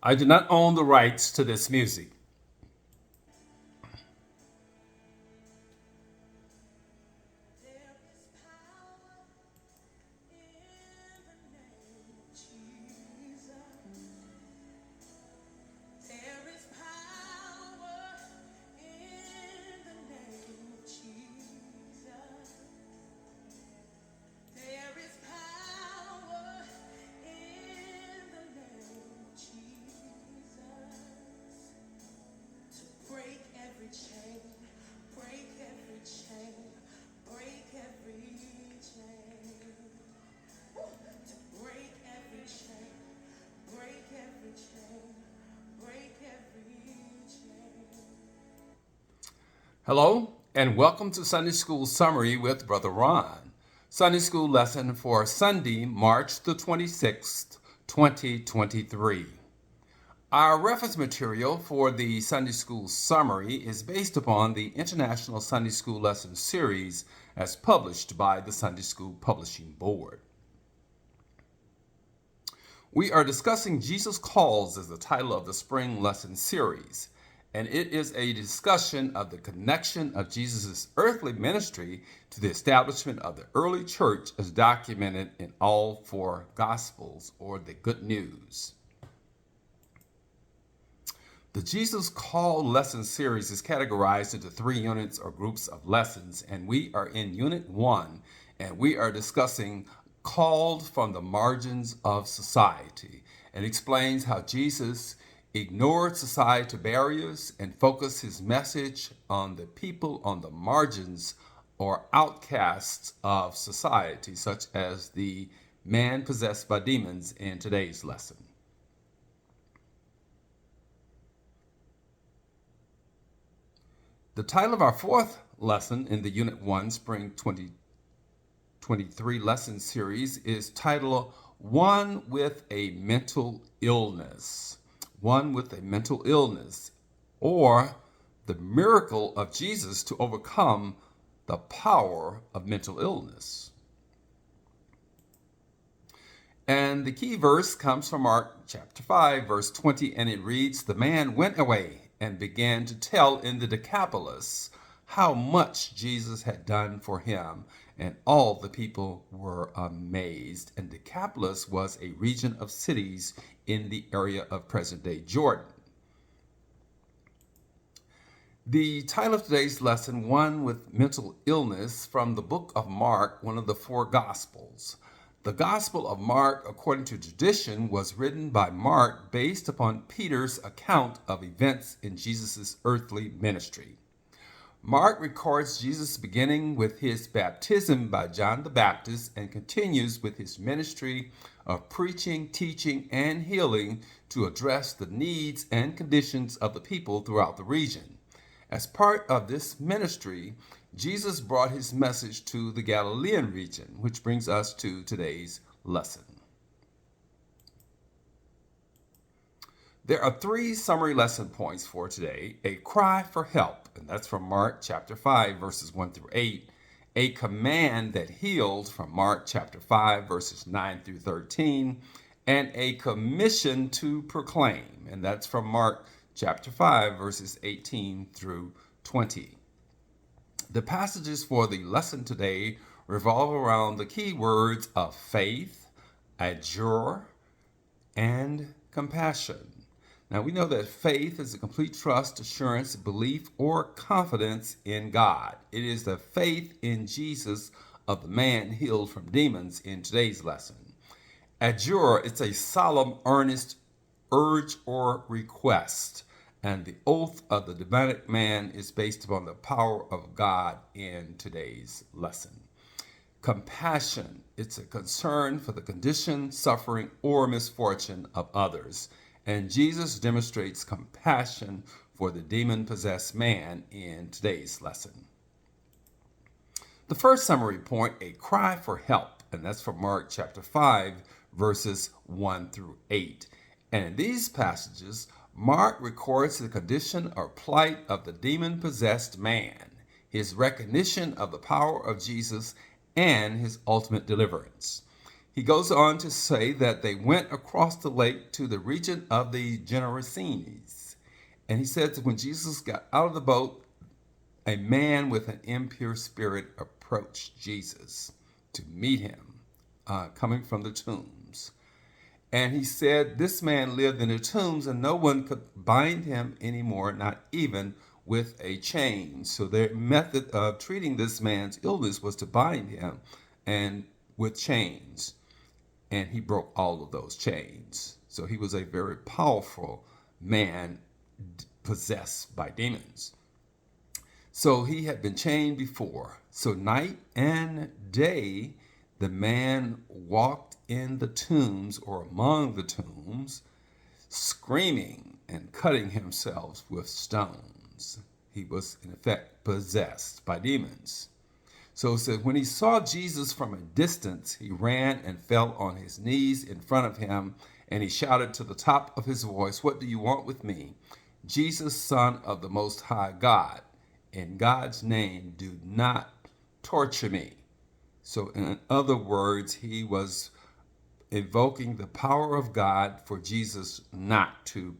I do not own the rights to this music. Hello, and welcome to Sunday School Summary with Brother Ron. Sunday School lesson for Sunday, March the 26th, 2023. Our reference material for the Sunday School Summary is based upon the International Sunday School Lesson Series as published by the Sunday School Publishing Board. We are discussing Jesus Calls as the title of the Spring Lesson Series, and it is a discussion of the connection of Jesus' earthly ministry to the establishment of the early church as documented in all four Gospels, or the Good News. The Jesus Call lesson series is categorized into 3 units or groups of lessons, and we are in Unit 1, and we are discussing Called from the Margins of Society, and explains how Jesus ignored societal barriers and focused his message on the people on the margins or outcasts of society, such as the man possessed by demons in today's lesson. The title of our fourth lesson in the Unit 1 Spring 2023 lesson series is titled One with a Mental Illness. One with a mental illness, or the miracle of Jesus to overcome the power of mental illness. And the key verse comes from Mark chapter 5, verse 20, and it reads, "The man went away and began to tell in the Decapolis how much Jesus had done for him, and all the people were amazed." And Decapolis was a region of cities in the area of present-day Jordan. The title of today's lesson, One with Mental Illness, from the book of Mark, one of the four Gospels. The Gospel of Mark, according to tradition, was written by Mark based upon Peter's account of events in Jesus' earthly ministry. Mark records Jesus beginning with his baptism by John the Baptist and continues with his ministry of preaching, teaching, and healing to address the needs and conditions of the people throughout the region. As part of this ministry, Jesus brought his message to the Galilean region, which brings us to today's lesson. There are 3 summary lesson points for today: a cry for help, and that's from Mark chapter 5, verses 1 through 8, a command that healed from Mark chapter 5, verses 9 through 13, and a commission to proclaim, and that's from Mark chapter 5, verses 18 through 20. The passages for the lesson today revolve around the key words of faith, adjure, and compassion. Now, we know that faith is a complete trust, assurance, belief, or confidence in God. It is the faith in Jesus of the man healed from demons in today's lesson. Adjure, it's a solemn, earnest urge or request, and the oath of the demonic man is based upon the power of God in today's lesson. Compassion, it's a concern for the condition, suffering, or misfortune of others. And Jesus demonstrates compassion for the demon-possessed man in today's lesson. The first summary point, a cry for help, and that's from Mark chapter 5, verses 1 through 8. And in these passages, Mark records the condition or plight of the demon-possessed man, his recognition of the power of Jesus, and his ultimate deliverance. He goes on to say that they went across the lake to the region of the Gerasenes. And he said that when Jesus got out of the boat, a man with an impure spirit approached Jesus to meet him, coming from the tombs. And he said this man lived in the tombs and no one could bind him anymore, not even with a chain. So their method of treating this man's illness was to bind him and with chains. And he broke all of those chains. So he was a very powerful man possessed by demons. So he had been chained before. So night and day, the man walked in the tombs or among the tombs, screaming and cutting himself with stones. He was, in effect, possessed by demons. So it said, when he saw Jesus from a distance, he ran and fell on his knees in front of him, and he shouted to the top of his voice, "What do you want with me? Jesus, Son of the Most High God. In God's name, do not torture me." So in other words, he was invoking the power of God for Jesus not to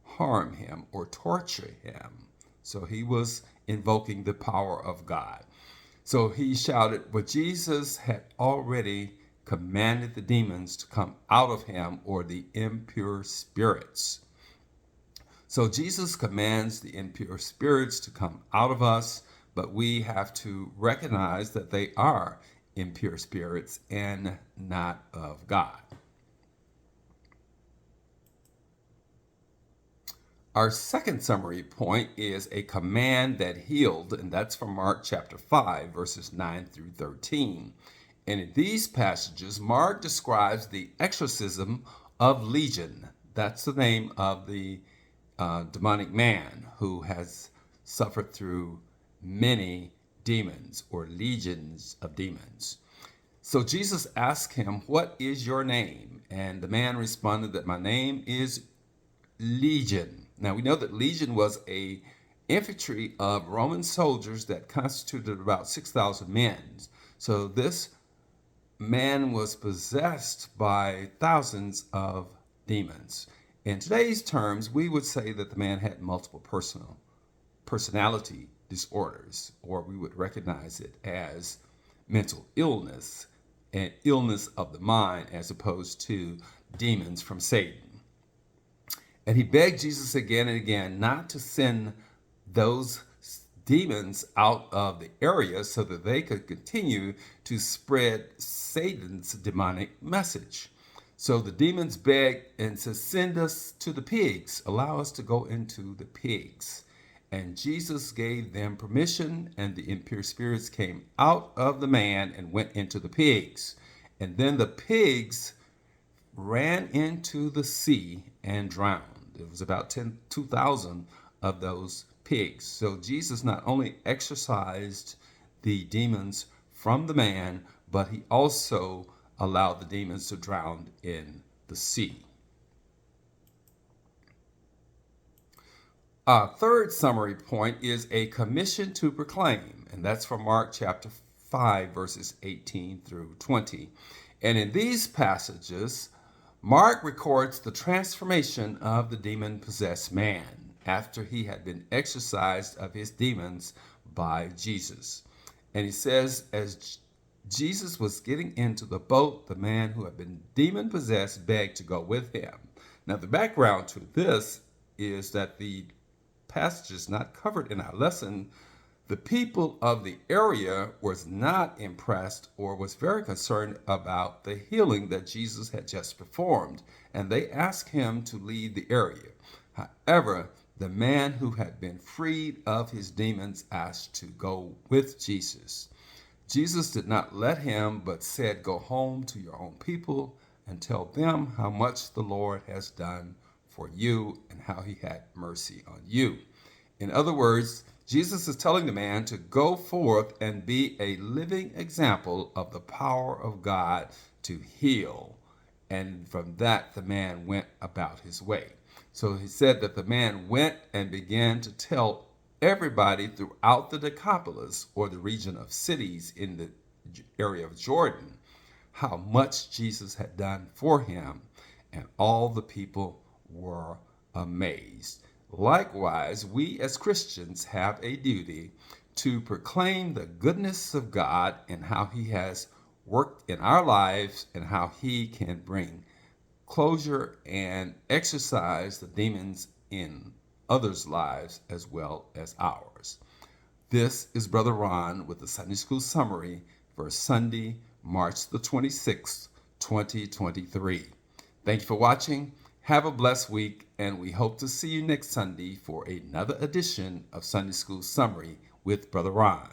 harm him or torture him. So he was invoking the power of God. So he shouted, but Jesus had already commanded the demons to come out of him, or the impure spirits. So Jesus commands the impure spirits to come out of us, but we have to recognize that they are impure spirits and not of God. Our second summary point is a command that healed, and that's from Mark chapter 5, verses 9 through 13. And in these passages, Mark describes the exorcism of Legion. That's the name of the demonic man who has suffered through many demons or legions of demons. So Jesus asked him, "What is your name?" And the man responded that, "My name is Legion." Now we know that Legion was a infantry of Roman soldiers that constituted about 6,000 men. So this man was possessed by thousands of demons. In today's terms, we would say that the man had multiple personality disorders, or we would recognize it as mental illness and illness of the mind, as opposed to demons from Satan. And he begged Jesus again and again not to send those demons out of the area so that they could continue to spread Satan's demonic message. So the demons begged and said, "Send us to the pigs, allow us to go into the pigs." And Jesus gave them permission, and the impure spirits came out of the man and went into the pigs. And then the pigs ran into the sea and drowned. It was about 2,000 of those pigs. So Jesus not only exorcised the demons from the man, but he also allowed the demons to drown in the sea. Our third summary point is a commission to proclaim, and that's from Mark chapter 5, verses 18 through 20. And in these passages, Mark records the transformation of the demon-possessed man after he had been exorcised of his demons by Jesus. And he says, as Jesus was getting into the boat, the man who had been demon-possessed begged to go with him. Now, the background to this is that the passages not covered in our lesson, the people of the area was not impressed or was very concerned about the healing that Jesus had just performed, and they asked him to leave the area. However, the man who had been freed of his demons asked to go with Jesus. Jesus did not let him, but said, "Go home to your own people and tell them how much the Lord has done for you and how he had mercy on you." In other words, Jesus is telling the man to go forth and be a living example of the power of God to heal. And from that, the man went about his way. So he said that the man went and began to tell everybody throughout the Decapolis, or the region of cities in the area of Jordan, how much Jesus had done for him, and all the people were amazed. Likewise, we as Christians have a duty to proclaim the goodness of God and how he has worked in our lives and how he can bring closure and exorcise the demons in others' lives as well as ours. This is Brother Ron with the Sunday School Summary for Sunday, March the 26th, 2023. Thank you for watching. Have a blessed week, and we hope to see you next Sunday for another edition of Sunday School Summary with Brother Ron.